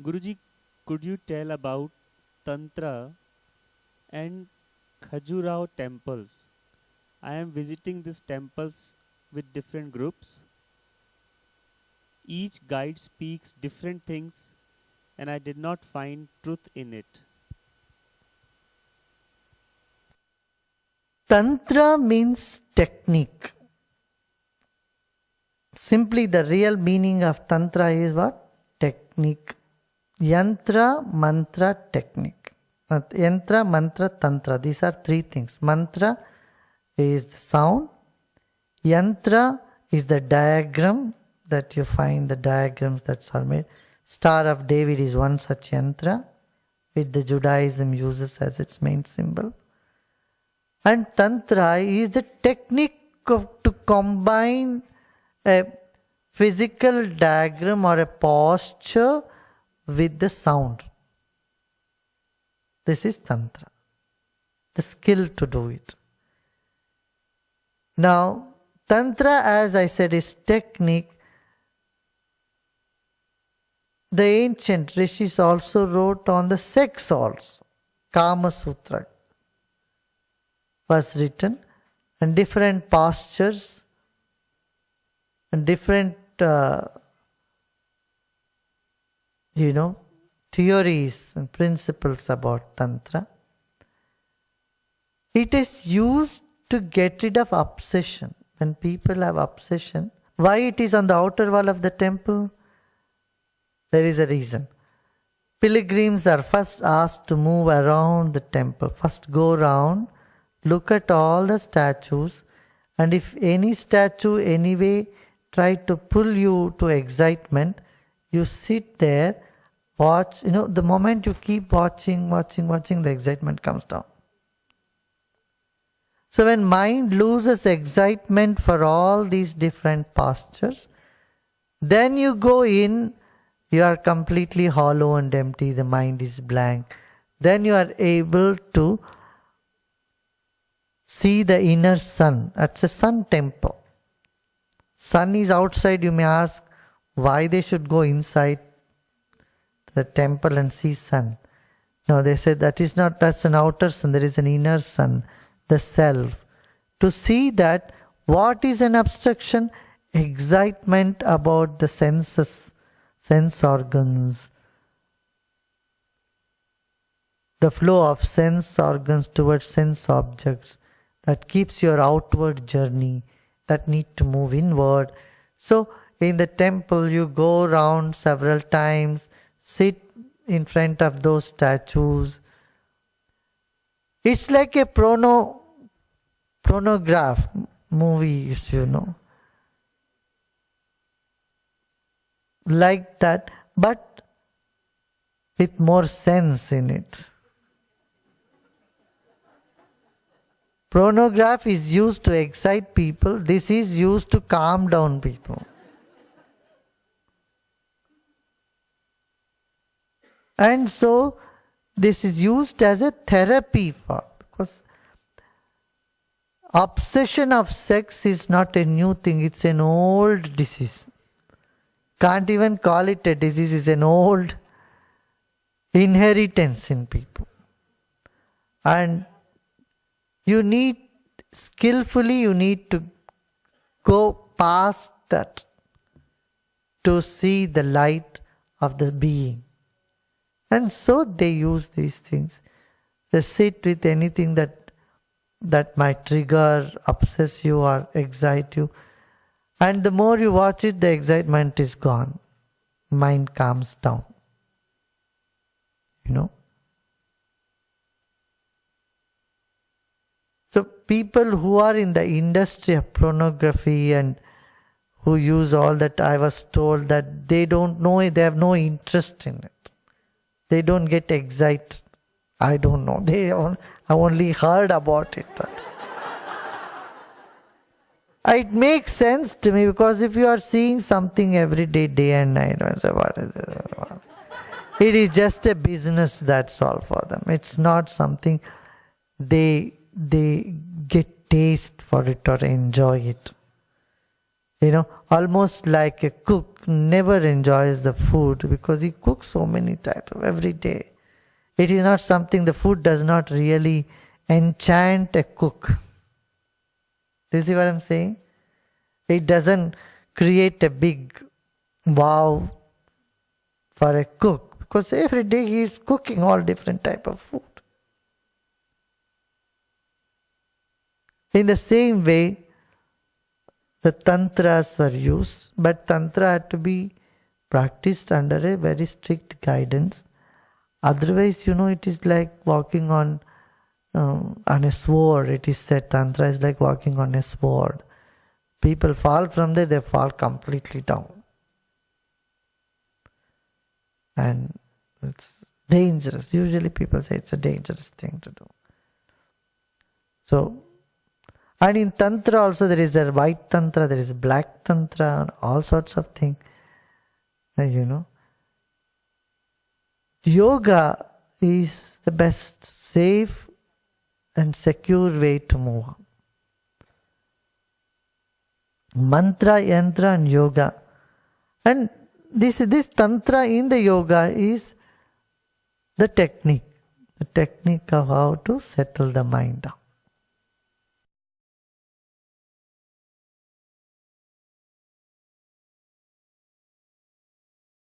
Guruji, could you tell about Tantra and Khajuraho temples? I am visiting these temples with different groups. Each guide speaks different things, and I did not find truth in it. Tantra means technique. Simply the real meaning of Tantra is what? Technique. Yantra, mantra, technique. Yantra, mantra, tantra. These are three things. Mantra is the sound. Yantra is the diagram that you find, the diagrams that are made. Star of David is one such yantra, which the Judaism uses as its main symbol. And Tantra is the technique to combine a physical diagram or a posture with the sound. This is Tantra, the skill to do it. Now, Tantra, as I said, is technique. The ancient rishis also wrote on the sex also. Kama Sutra was written, and different postures and different theories and principles about Tantra. It is used to get rid of obsession. When people have obsession, why it is on the outer wall of the temple? There is a reason. Pilgrims are first asked to move around the temple. First go around, look at all the statues, and if any statue anyway try to pull you to excitement, you sit there, watch. The moment you keep watching, the excitement comes down. So when mind loses excitement for all these different postures, then you go in, you are completely hollow and empty, the mind is blank. Then you are able to see the inner sun. That's a sun temple. Sun is outside. You may ask why they should go inside the temple and see sun. No, they said that's an outer sun. There is an inner sun, the self. To see that what is an obstruction? Excitement about the senses, sense organs. The flow of sense organs towards sense objects that keeps your outward journey, that need to move inward. So in the temple you go around several times, sit in front of those statues. It's like a pornograph movie, like that, but with more sense in it. Pornograph is used to excite people. This is used to calm down people. And so this is used as a therapy because obsession of sex is not a new thing. It's an old disease. Can't even call it a disease. It's an old inheritance in people. And you need to go past that to see the light of the being. And so they use these things. They sit with anything that might trigger, obsess you or excite you. And the more you watch it, the excitement is gone. Mind calms down. So people who are in the industry of pornography and who use all that, I was told that they don't know it, they have no interest in it. They don't get excited. I don't know. I only heard about it. It makes sense to me because if you are seeing something every day, day and night, it is just a business, that's all for them. It's not something they get taste for it or enjoy it. Almost like a cook never enjoys the food because he cooks so many types of every day. It is not something, the food does not really enchant a cook. Do you see what I'm saying? It doesn't create a big wow for a cook because every day he is cooking all different type of food. In the same way, the tantras were used, but tantra had to be practiced under a very strict guidance. Otherwise, it is like walking on a sword. It is said tantra is like walking on a sword. People fall from there, they fall completely down. And it's dangerous. Usually people say it's a dangerous thing to do. So, and in Tantra also there is a white Tantra, there is a black Tantra, all sorts of things. Yoga is the best, safe and secure way to move on. Mantra, yantra and yoga. And this Tantra in the yoga is the technique of how to settle the mind down.